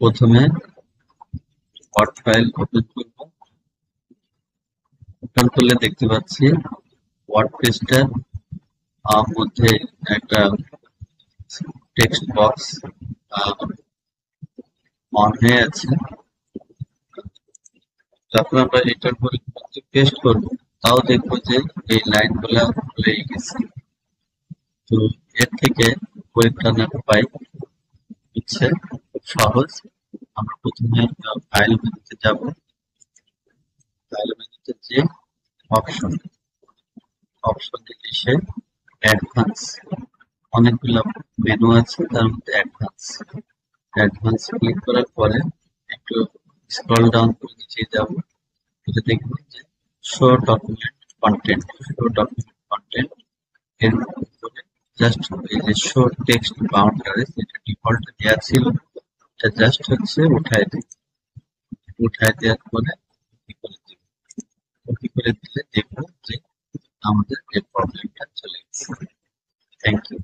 প্রথমে word file open করব। Open করলে দেখতে পাচ্ছি ওয়ার্ড পেজটার মধ্যে একটা টেক্সট বক্স অন হয়ে আছে। যখন আমরা এটার উপরে পেস্ট করবো তাও দেখবো যে এই লাইনগুলা হয়ে গেছে। তো এর থেকে পরিত্রাণের উপায় হচ্ছে খুব সহজ। আমরা প্রথমে ফাইল মেনুতে যাব। ফাইল মেনুতে যে অপশন অপশনে এসে অ্যাডভান্স, অনেকগুলো মেনু আছে তার মধ্যে অ্যাডভান্স ক্লিক করার পরে একটু স্ক্রল ডাউন করে নিচে যাব। এটা দেখবেন যে শো ডকুমেন্ট কন্টেন্ট এর ভিতরে জাস্ট এই যে শো টেক্সট বাউন্ডারিজ, এটা ডিফল্ট দেওয়া ছিল, এটা জাস্ট হচ্ছে উঠায় দেওয়ার পরে কপি করে দিলে দেখবো যে আমাদের এই প্রবলেমটা চলে গেছে। Thank you.